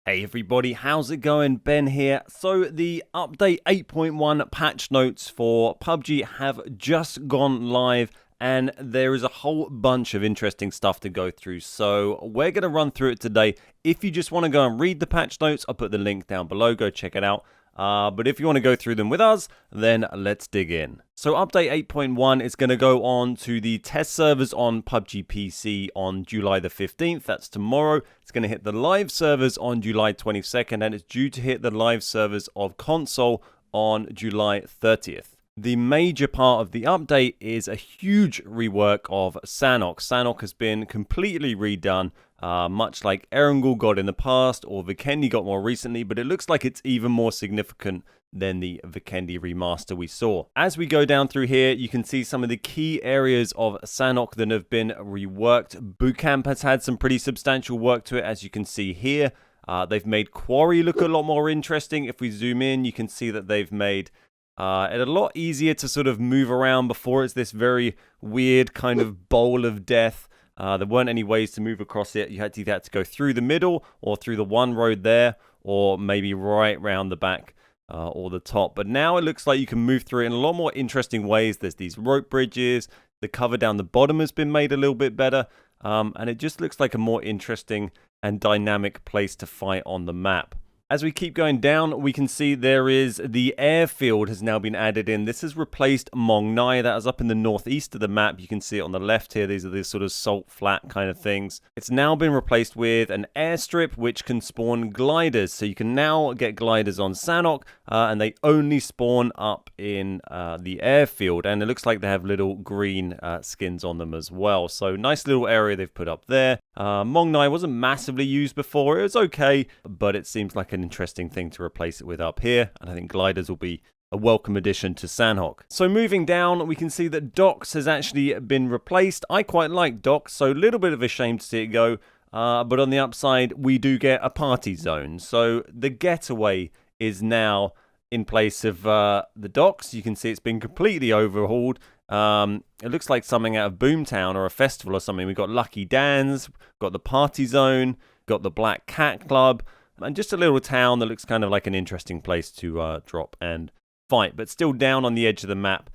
Hey everybody, how's it going? Ben here. So the update 8.1 patch notes for PUBG have just gone live and there is a whole bunch of interesting stuff to go through. So we're going to run through it today. If you just want to go and read the patch notes, I'll put the link down below. Go check it out. But if you want to go through them with us, then let's dig in. So update 8.1 is going to go on to the test servers on PUBG PC on July the 15th. That's tomorrow. It's going to hit the live servers on July 22nd, and it's due to hit the live servers of console on July 30th. The major part of the update is a huge rework of Sanhok. Sanhok has been completely redone, much like Erangel got in the past or Vikendi got more recently, but it looks like it's even more significant than the Vikendi remaster we saw. As we go down through here, you can see some of the key areas of Sanhok that have been reworked. Bootcamp has had some pretty substantial work to it, as you can see here. They've made Quarry look a lot more interesting. If we zoom in, you can see that they've made it a lot easier to sort of move around. Before, it's this very weird kind of bowl of death. There weren't any ways to move across it. You had to either to go through the middle or through the one road there, or maybe right round the back or the top. But now it looks like you can move through it in a lot more interesting ways. There's these rope bridges. The cover down the bottom has been made a little bit better. And it just looks like a more interesting and dynamic place to fight on the map. As we keep going down, we can see there is the Airfield has now been added in. This has replaced Mong Nai. That is up in the northeast of the map. You can see it on the left here. These are these sort of salt flat kind of things. It's now been replaced with an airstrip which can spawn gliders. So you can now get gliders on Sanhok, and they only spawn up in the Airfield. And it looks like they have little green skins on them as well. So nice little area they've put up there. Mong Nai wasn't massively used before. It was okay, but it seems like an interesting thing to replace it with up here, and I think gliders will be a welcome addition to Sanhok. So moving down, we can see that docks has actually been replaced. I quite like docks, so a little bit of a shame to see it go, but on the upside, we do get a party zone. So the getaway is now in place of the docks. You can see it's been completely overhauled. It looks like something out of Boomtown or a festival or something. We've got Lucky Dan's, got the party zone, got the Black Cat Club, and just a little town that looks kind of like an interesting place to drop and fight, but still down on the edge of the map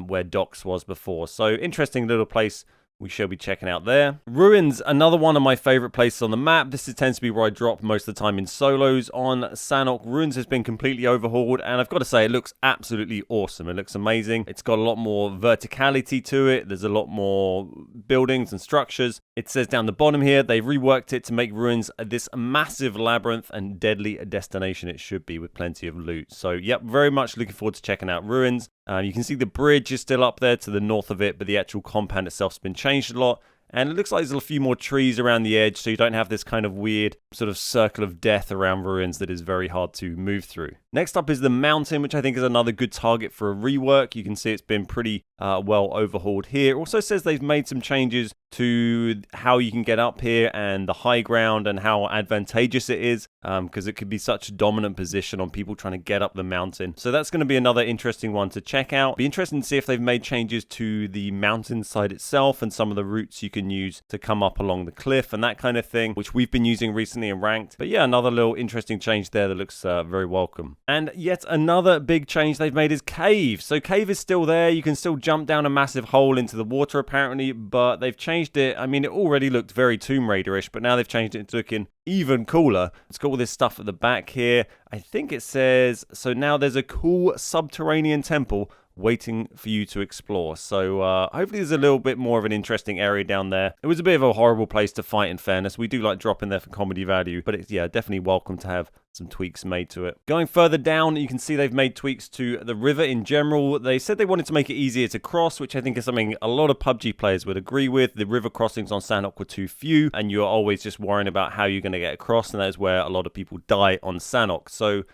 where Docks was before. So interesting little place we shall be checking out there. Ruins, another one of my favorite places on the map. This tends to be where I drop most of the time in solos on Sanhok. Ruins has been completely overhauled, and I've got to say, it looks absolutely awesome. It looks amazing. It's got a lot more verticality to it. There's a lot more buildings and structures. It says down the bottom here, they've reworked it to make Ruins this massive labyrinth and deadly destination it should be, with plenty of loot. So, yep, very much looking forward to checking out Ruins. You can see the bridge is still up there to the north of it, but the actual compound itself has been changed a lot. And it looks like there's a few more trees around the edge, so you don't have this kind of weird sort of circle of death around Ruins that is very hard to move through. Next up is the mountain, which I think is another good target for a rework. You can see it's been pretty well overhauled here. It also says they've made some changes to how you can get up here and the high ground and how advantageous it is, because it could be such a dominant position on people trying to get up the mountain. So that's going to be another interesting one to check out. Be interesting to see if they've made changes to the mountainside itself and some of the routes you can use to come up along the cliff and that kind of thing, which we've been using recently in ranked. But yeah, another little interesting change there that looks very welcome. And yet another big change they've made is Cave. So Cave is still there. You can still jump down a massive hole into the water apparently, but they've changed it. I mean, it already looked very Tomb Raider-ish, but now they've changed it into looking even cooler. It's got all this stuff at the back here. I think it says, so now there's a cool subterranean temple waiting for you to explore. So hopefully there's a little bit more of an interesting area down there. It was a bit of a horrible place to fight, in fairness. We do like dropping there for comedy value, but it's, yeah, definitely welcome to have some tweaks made to it. Going further down, you can see they've made tweaks to the river in general. They said they wanted to make it easier to cross, which I think is something a lot of PUBG players would agree with. The river crossings on Sanhok were too few, and you're always just worrying about how you're going to get across, and that is where a lot of people die on Sanhok. So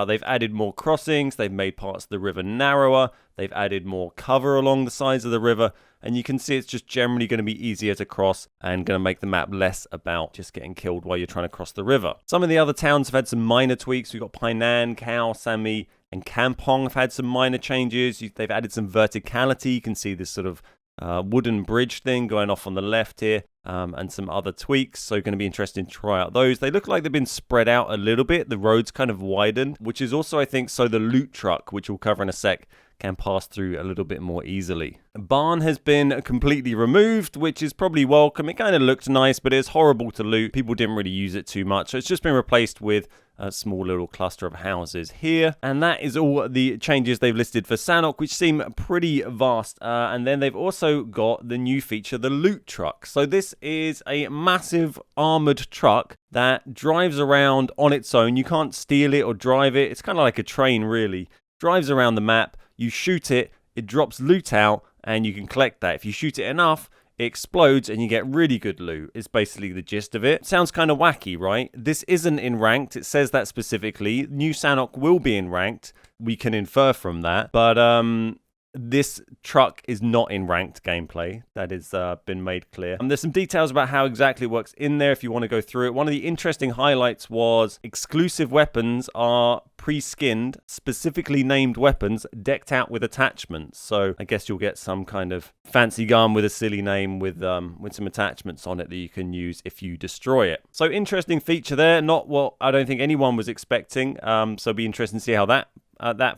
they've added more crossings, they've made parts of the river narrower, they've added more cover along the sides of the river, and you can see it's just generally going to be easier to cross and going to make the map less about just getting killed while you're trying to cross the river. Some of the other towns have had some minor tweaks. We've got Painan, Khao, Sami, and Kampong have had some minor changes. They've added some verticality. You can see this sort of wooden bridge thing going off on the left here. and some other tweaks. So going to be interesting to try out those. They look like they've been spread out a little bit. The roads kind of widened, which is also, I think, so the loot truck, which we'll cover in a sec, can pass through a little bit more easily. Barn has been completely removed, which is probably welcome. It kind of looked nice, but it's horrible to loot. People didn't really use it too much. So it's just been replaced with a small little cluster of houses here. And that is all the changes they've listed for Sanhok, which seem pretty vast. And then they've also got the new feature, the loot truck. So this is a massive armored truck that drives around on its own. You can't steal it or drive it. It's kind of like a train, really. Drives around the map. You shoot it, it drops loot out, and you can collect that. If you shoot it enough, it explodes and you get really good loot. It's basically the gist of it. Sounds kind of wacky, right? This isn't in ranked. It says that specifically. New Sanhok will be in ranked. We can infer from that. But this truck is not in ranked gameplay. That has been made clear. There's some details about how exactly it works in there if you want to go through it. One of the interesting highlights was exclusive weapons are pre-skinned, specifically named weapons decked out with attachments. So I guess you'll get some kind of fancy gun with a silly name with some attachments on it that you can use if you destroy it. So interesting feature there. Not what I don't think anyone was expecting. So it'll be interesting to see how that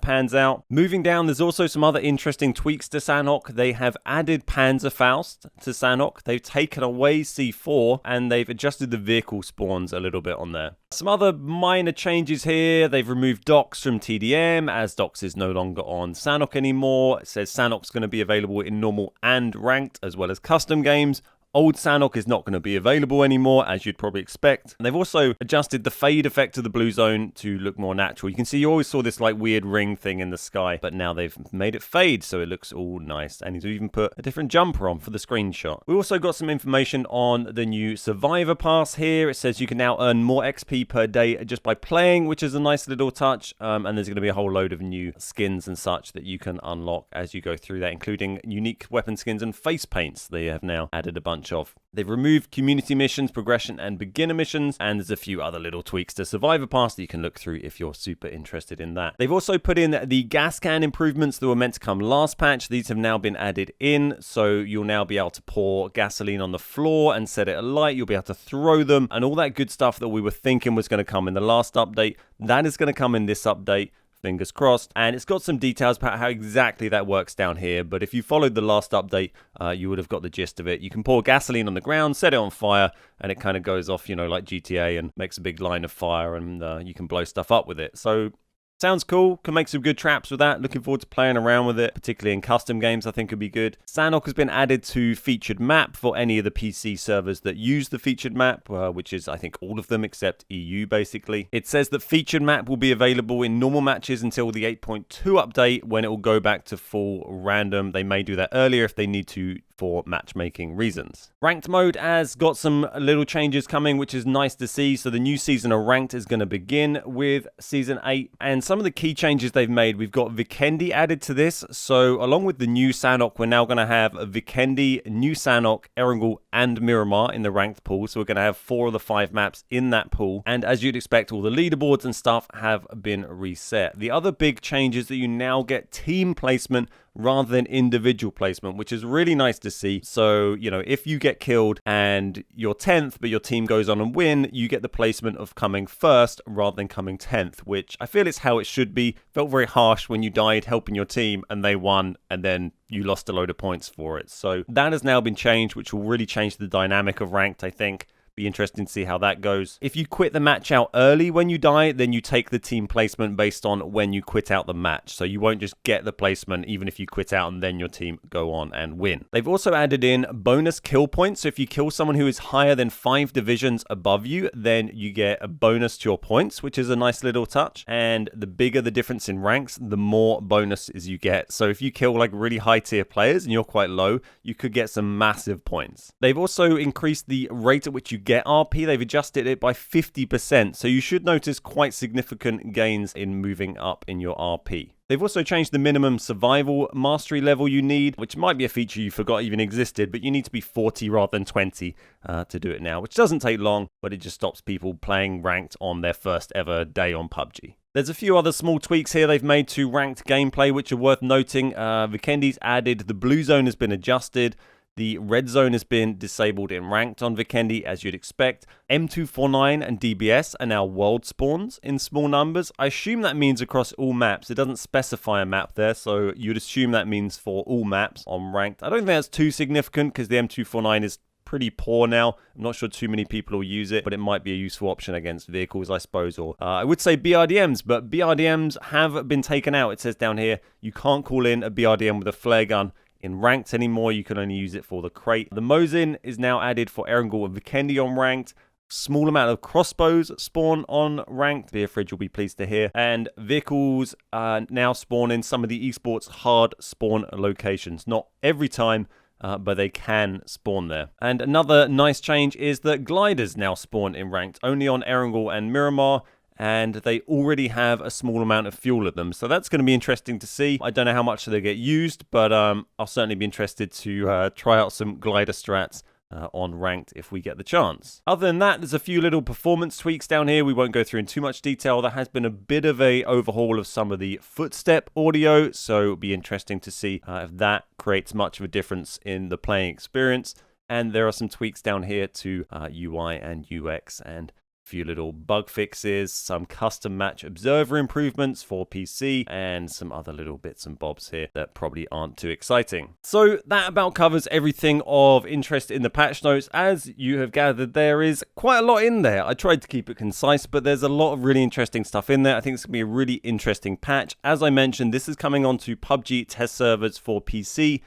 pans out. Moving down, there's also some other interesting tweaks to Sanhok. They have added Panzerfaust to Sanhok. They've taken away C4 and they've adjusted the vehicle spawns a little bit on there. Some other minor changes here. They've removed Docs from TDM as Docs is no longer on Sanhok anymore. It says Sanhok's going to be available in normal and ranked as well as custom games. Old Sanhok is not going to be available anymore, as you'd probably expect. And they've also adjusted the fade effect of the blue zone to look more natural. You can see you always saw this like weird ring thing in the sky, but now they've made it fade, so it looks all nice. And he's even put a different jumper on for the screenshot. We also got some information on the new Survivor Pass here. It says you can now earn more XP per day just by playing, which is a nice little touch. And there's going to be a whole load of new skins and such that you can unlock as you go through that, including unique weapon skins and face paints. They have now added a bunch of. They've removed community missions, progression, and beginner missions, and there's a few other little tweaks to Survivor Pass that you can look through if you're super interested in that. They've also put in the Gascan improvements that were meant to come last patch. These have now been added in, so you'll now be able to pour gasoline on the floor and set it alight. You'll be able to throw them, and all that good stuff that we were thinking was going to come in the last update. That is going to come in this update. Fingers crossed. And it's got some details about how exactly that works down here. But if you followed the last update, you would have got the gist of it. You can pour gasoline on the ground, set it on fire, and it kind of goes off, you know, like GTA and makes a big line of fire, and you can blow stuff up with it. So sounds cool. Can make some good traps with that. Looking forward to playing around with it, particularly in custom games. I think it'd be good. Sanhok has been added to featured map for any of the PC servers that use the featured map, which is, I think, all of them except EU, basically. It says that featured map will be available in normal matches until the 8.2 update, when it will go back to full random. They may do that earlier if they need to for matchmaking reasons. Ranked mode has got some little changes coming, which is nice to see. So the new season of Ranked is going to begin with Season 8. And some of the key changes they've made, we've got Vikendi added to this. So along with the new Sanhok, we're now going to have Vikendi, New Sanhok, Erangel, and Miramar in the Ranked pool. So we're going to have 4 of the 5 maps in that pool. And as you'd expect, all the leaderboards and stuff have been reset. The other big change is that you now get team placement rather than individual placement, which is really nice to see. So, you know, if you get killed and you're 10th, but your team goes on and win, you get the placement of coming first rather than coming 10th, which I feel is how it should be. Felt very harsh when you died helping your team and they won, and then you lost a load of points for it. So that has now been changed, which will really change the dynamic of Ranked, I think. Be interesting to see how that goes. If you quit the match out early when you die, then you take the team placement based on when you quit out the match. So you won't just get the placement even if you quit out and then your team go on and win. They've also added in bonus kill points. So if you kill someone who is higher than 5 divisions above you, then you get a bonus to your points, which is a nice little touch. And the bigger the difference in ranks, the more bonuses you get. So if you kill like really high tier players and you're quite low, you could get some massive points. They've also increased the rate at which you get RP. They've adjusted it by 50%, so you should notice quite significant gains in moving up in your RP. They've also changed the minimum survival mastery level you need, which might be a feature you forgot even existed, but you need to be 40 rather than 20 to do it now, which doesn't take long, but it just stops people playing ranked on their first ever day on PUBG. There's a few other small tweaks here they've made to ranked gameplay, which are worth noting. Vikendi's added the blue zone has been adjusted. The red zone has been disabled in ranked on Vikendi, as you'd expect. M249 and DBS are now world spawns in small numbers. I assume that means across all maps. It doesn't specify a map there, so you'd assume that means for all maps on ranked. I don't think that's too significant because the M249 is pretty poor now. I'm not sure too many people will use it, but it might be a useful option against vehicles, I suppose, or I would say BRDMs, but BRDMs have been taken out. It says down here, you can't call in a BRDM with a flare gun in ranked anymore. You can only use it for the crate. The Mosin is now added for Erangel and Vikendi on ranked. Small amount of crossbows spawn on ranked. Beer Fridge will be pleased to hear. And vehicles now spawn in some of the esports hard spawn locations. Not every time, but they can spawn there. And another nice change is that gliders now spawn in ranked, only on Erangel and Miramar, and they already have a small amount of fuel at them. So that's going to be interesting to see. I don't know how much they get used, but I'll certainly be interested to try out some glider strats on ranked if we get the chance. Other than that, there's a few little performance tweaks down here. We won't go through in too much detail. There has been a bit of a overhaul of some of the footstep audio, so it'll be interesting to see if that creates much of a difference in the playing experience. And there are some tweaks down here to UI and UX and few little bug fixes, some custom match observer improvements for PC, and some other little bits and bobs here that probably aren't too exciting. So that about covers everything of interest in the patch notes. As you have gathered, there is quite a lot in there. I tried to keep it concise, but there's a lot of really interesting stuff in there. I think it's going to be a really interesting patch. As I mentioned, this is coming onto PUBG test servers for PC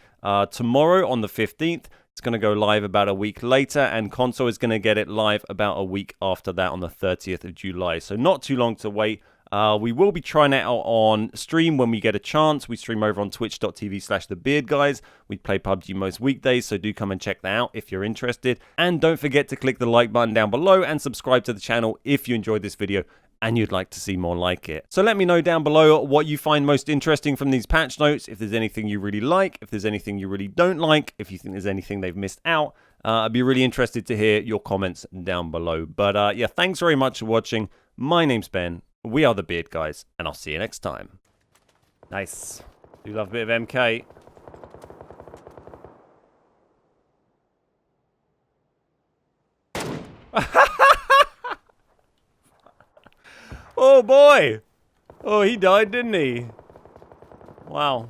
tomorrow on the 15th. It's going to go live about a week later, and console is going to get it live about a week after that on the 30th of July. So not too long to wait. We will be trying it out on stream when we get a chance. We stream over on twitch.tv/thebeardguys. We play PUBG most weekdays, so do come and check that out if you're interested. And don't forget to click the like button down below and subscribe to the channel if you enjoyed this video and you'd like to see more like it. So let me know down below what you find most interesting from these patch notes, if there's anything you really like, if there's anything you really don't like, if you think there's anything they've missed out. I'd be really interested to hear your comments down below. But yeah, thanks very much for watching. My name's Ben. We are the Beard Guys, and I'll see you next time. Nice. Do love a bit of MK. Oh boy! Oh, he died, didn't he? Wow.